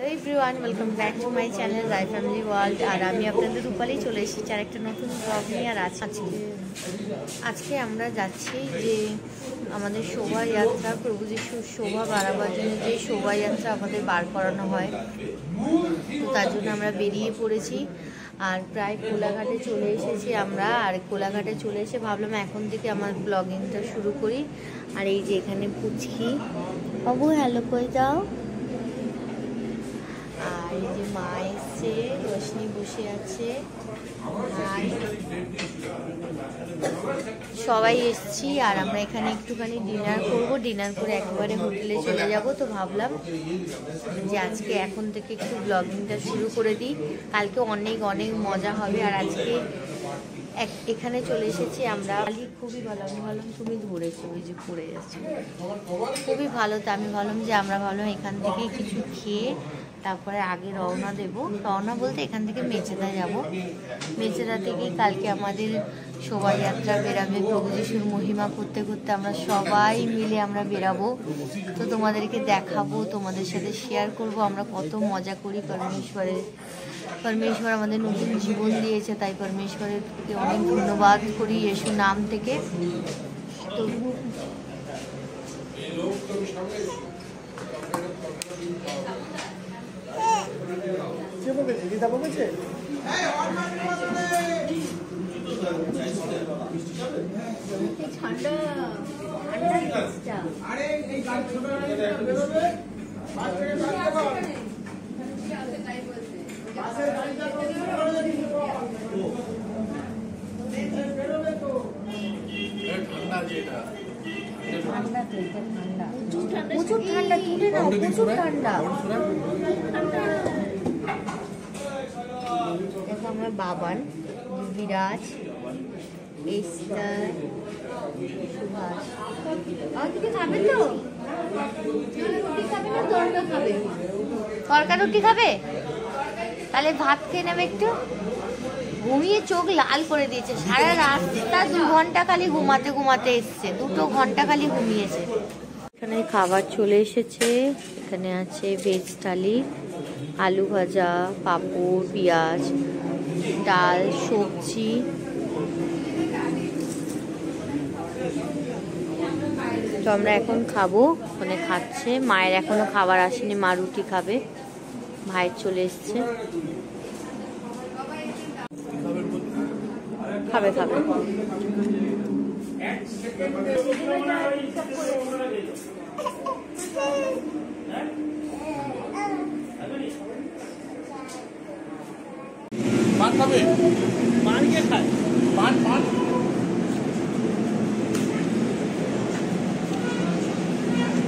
Everyone welcome back to my channel Rai family world. আর আমি আপনাদের রূপালি চলে এসেছি আর একটা নতুন ব্লগ নিয়ে। আর আজকে আমরা যাচ্ছি যে আমাদের শোভাযাত্রা, প্রভু যিশুর শোভা বাড়াবার জন্য যে শোভাযাত্রা আমাদের বার করানো হয়, তো তার জন্য আমরা বেরিয়ে পড়েছি। আর প্রায় কোলাঘাটে চলে এসেছি আমরা। আর কোলাঘাটে চলে এসে ভাবলাম এখন থেকে আমার ব্লগিংটা শুরু করি। আর এই যে এখানে পুচকি বাবু হ্যালো করে দাও। আর এই যে মা এসছে, রোশনি বসে আছে, ভাই সবাই এসছি। আর আমরা এখানে একটুখানি ডিনার করব, ডিনার করে একেবারে হোটেলে চলে যাব। তো ভাবলাম যে আজকে এখন থেকে একটু ব্লগিংটা শুরু করে দিই, কালকে অনেক অনেক মজা হবে। আর আজকে এখানে চলে এসেছি আমরা। খুবই ভালো, আমি ভাবলাম তুমি ধরেছো, ওই যে পড়ে যাচ্ছে, খুবই ভালো। তো আমি ভাবলাম যে আমরা ভাবলাম এখান থেকে কিছু খেয়ে তারপরে আগে রওনা দেব। রওনা বলতে এখান থেকে মেচেদা যাব। মেচেদা থেকে কালকে আমাদের শোভাযাত্রা বেরাবে, প্রভু যিশুর মহিমা করতে করতে আমরা সবাই মিলে আমরা বেরাবো। তো তোমাদেরকে দেখাবো, তোমাদের সাথে শেয়ার করব আমরা কত মজা করি। পরমেশ্বর আমাদের নতুন জীবন দিয়েছে, তাই পরমেশ্বরের অনেক ধন্যবাদ করি ইয়েশু নাম থেকে। তো প্রচুর ঠান্ডা, তুলে নাও, প্রচুর ঠান্ডা। আমরা বাবান, বিরাজ, এস্টার, সুভাষ। তুমি খাবে তো? রুটি খাবে না তরকা খাবে? তরকা রুটি খাবে? তাহলে ভাত খেয়ে নেবে একটু। ঘুমিয়ে চোখ লাল করে দিয়েছে, সারা রাস্তা 2 ঘন্টা খালি ঘুমাতে ঘুমাতে এসছে, 2 ঘন্টা খালি ঘুমিয়েছে। এখানে খাবার চলে এসেছে। এখানে আছে ভেজ থালি, আলু ভাজা, পাঁপড়, পেঁয়াজ, ডাল, সবজি। তো আমরা এখন খাবো, ওখানে খাচ্ছে। মায়ের এখনো খাবার আসেনি, মা রুটি খাবে। ভাইয়ের চলে এসছে, খাবে খাবে। পান খাবে? পান কে খায়? পান পান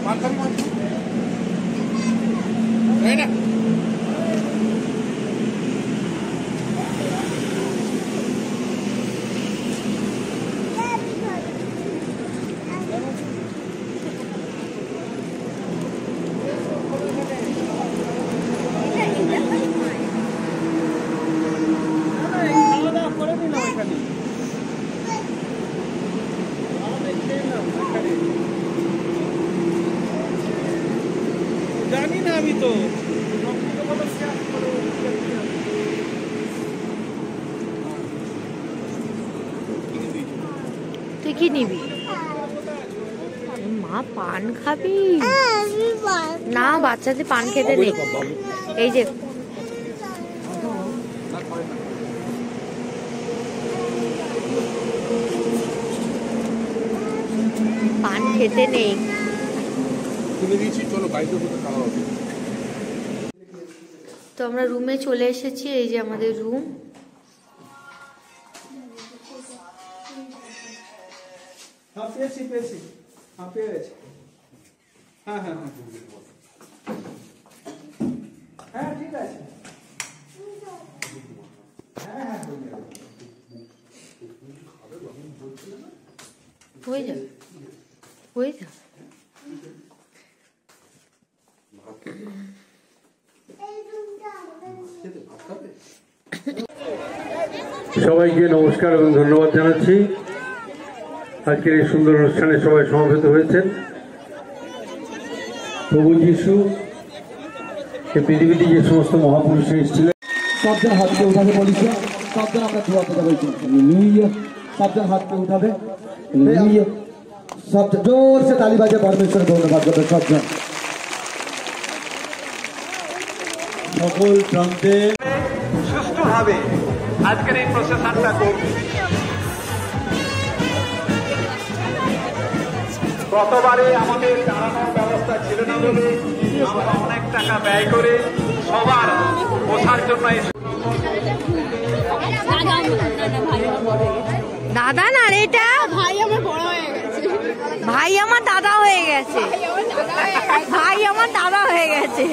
পান খাবে? তাই না? জানি না আমি তো। তুই কি নিবি? মা পান খাবি না? বাচ্চাদের পান খেতে নেই। এই যে পান খেতে নেই। তো আমরা রুমে চলে এসেছি। এই যে আমাদের রুম। ঠিক আছে। হয়ে যা, হয়ে যা। সবাইকে নমস্কার এবং ধন্যবাদ জানাচ্ছি। আজকের এই সুন্দর অনুষ্ঠানে সবাই সমবেত হয়েছেন। প্রভু যিশু এই পৃথিবীতে যে সমস্ত মহাপুরুষ এসেছিলেন। सबजन हाथ के उठावे बोलिए, सबजन अपना दुआ करते बोलिए हालेलुया। सबजन हाथ के उठावे हालेलुया। सब जोर से ताली बजा परमेश्वर को धन्यवाद करते सबजन। সকল প্রান্তে সুষ্ঠুভাবে আজকের এই প্রসেশনটা করবে। গতবারে আমাদের দাঁড়ানোর ব্যবস্থা ছিল না বলে আমরা অনেক টাকা ব্যয় করে সবার বসার জন্য দাদা না রে, এটা ভাই আমার বড় হয়ে গেছে। ভাই আমার দাদা হয়ে গেছে। ভাই আমার দাদা হয়ে গেছে।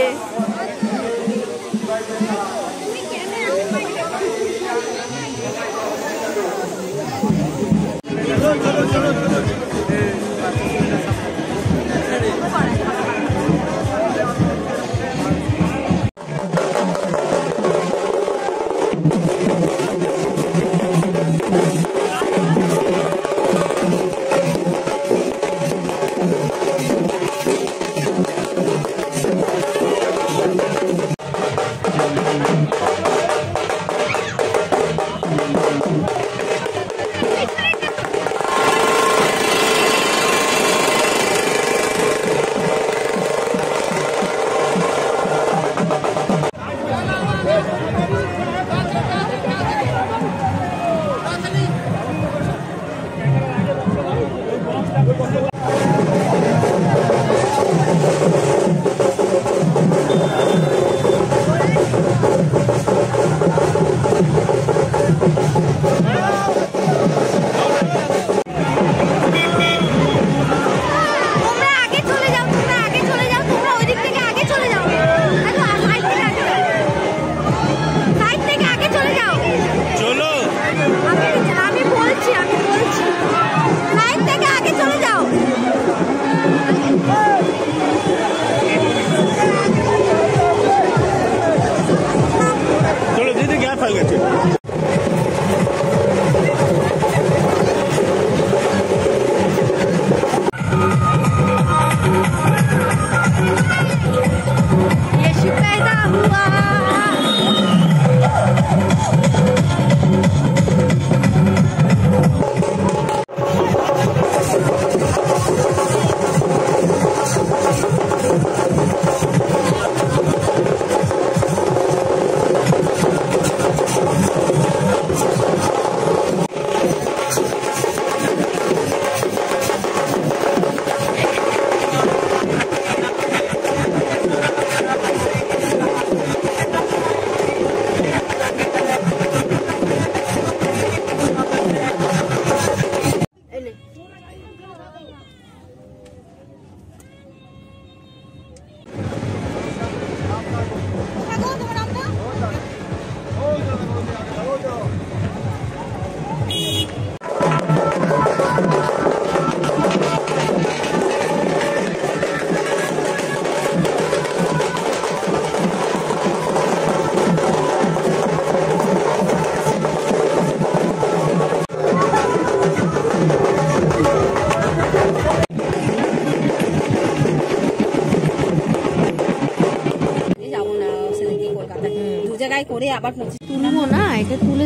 করে আবার তুলবো না, এটা তুলে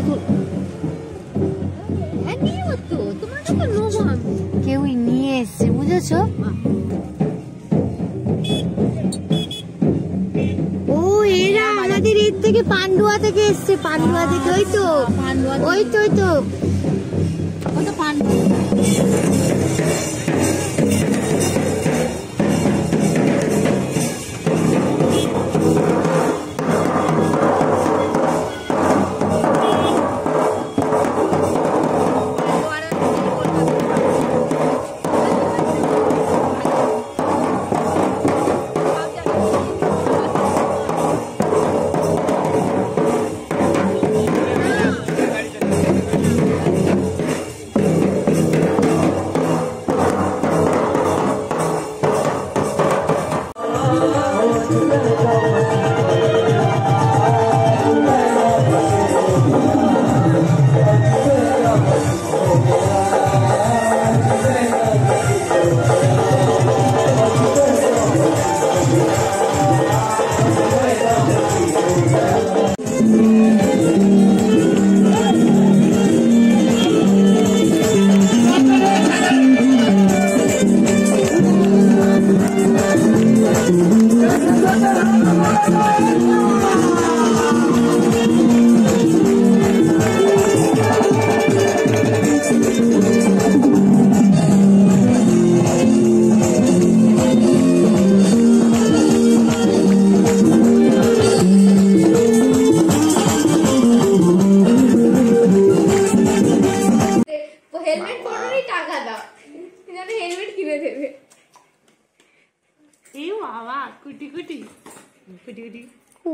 কেউই নিয়ে এসছে, বুঝেছো? ও এরা আমাদের এর থেকে পান্ডুয়া থেকে এসছে, পান্ডুয়া থেকে। ওই তো ওই তো ওই তো পান্ডুয়া।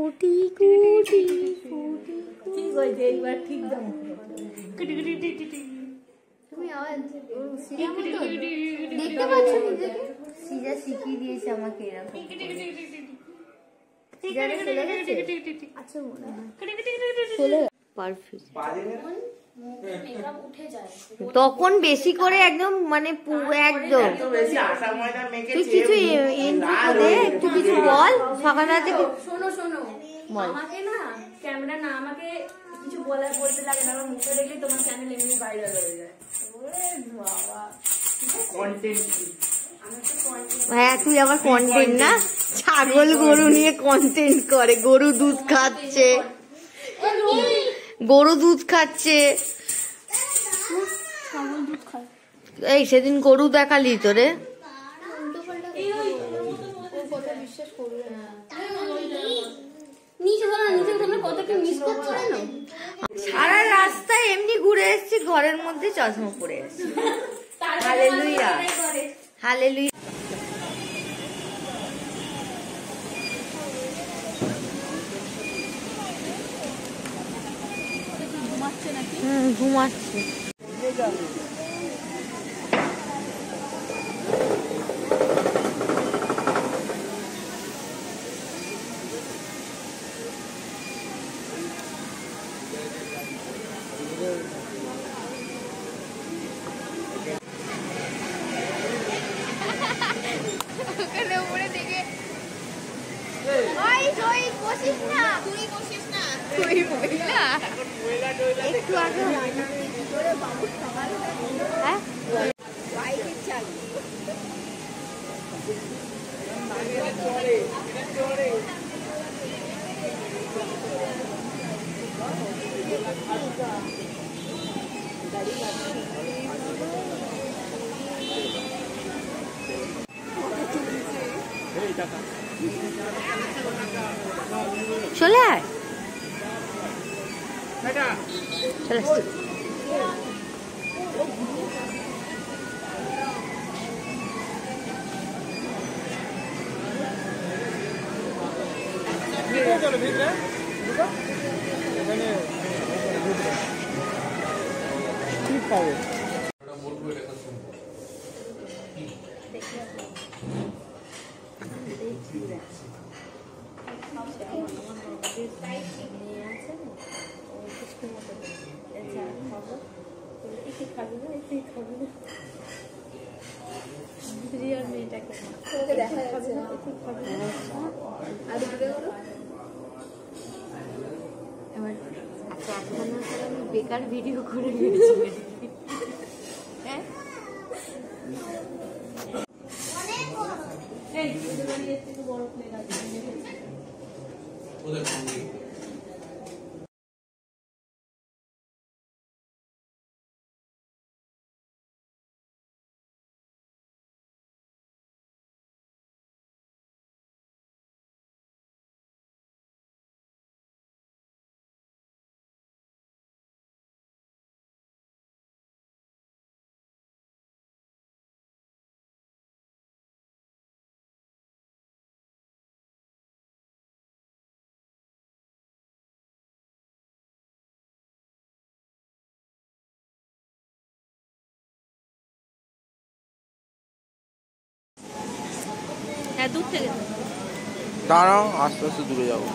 কুটি কুটি ঠিক হয়েছে এইবার ঠিক দাম তুমি আওয়াজ দেখতে পাচ্ছ নিজেকে? সিজা শিখিয়ে দিয়েছে আমাকে এরকম। সিজারে চলে গেছে? আচ্ছা মনে হয় চলে পারফেক্ট। তখন বেশি করে একদম মানে একদম তুই কিছু এন্ট্রি দে, একটু কিছু বল সকালবেলা থেকে। শোনো শোনো আমাকে না ক্যামেরা না আমাকে কিছু বলতে লাগে না, আমার মুখে দেখলেই তোমার চ্যানেল এমনি ভাইরাল হয়ে যায়। বাবা হ্যাঁ তুই আবার কন্টেন্ট না, ছাগল গরু নিয়ে কন্টেন্ট করে, গরু দুধ খাচ্ছে, গরু দুধ খাচ্ছে। এই সেদিন গরু দেখালি তোরে? সারা রাস্তায় এমনি ঘুরে এসেছি, ঘরের মধ্যে চশমা পরে এসেছি। Hallelujah hallelujah. ঘুমাচ্ছে। একটু আগে হ্যাঁ চলে আয়, চলে আসছি। বেকার ভিডিও করে দিয়েছি। হ্যাঁ দূর থেকে দাঁড়াও, আস্তে আস্তে দূরে যাবো।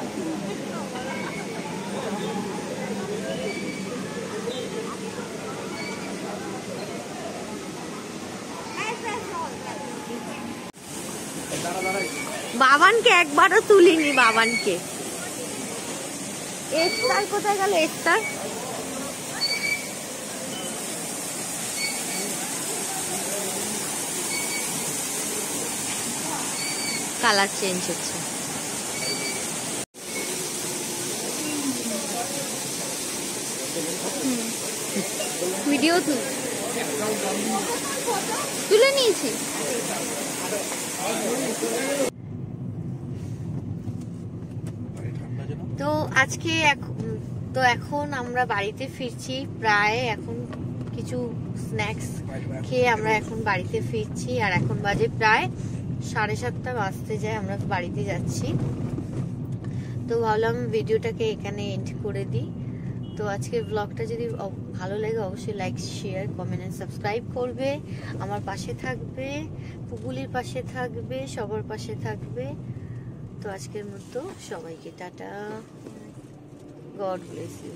বাবানকে একবারও তুলিনি। বাবানকে এস্তার কোথায় গেল? এস্তার কালার চেঞ্জ হচ্ছে। ভিডিও তুলে নিয়েছি। তো আজকে এখন আমরা বাড়িতে ফিরছি। প্রায় এখন কিছু স্ন্যাক্স খেয়ে আমরা এখন বাড়িতে ফিরছি। আর এখন বাজে প্রায় 7:30 বাজতে যায়, আমরা বাড়িতে যাচ্ছি। তো তো ভাবলাম ভিডিওটাকে এখানে এন্ড করে দিই। তো আজকের ব্লগটা যদি ভালো লাগে অবশ্যই like, share, comment and subscribe করবে, আমার পাশে থাকবে, পুগুলির পাশে থাকবে, সবার পাশে থাকবে। তো আজকের মতো সবাইকে টাটা, গড ব্লেস ইউ।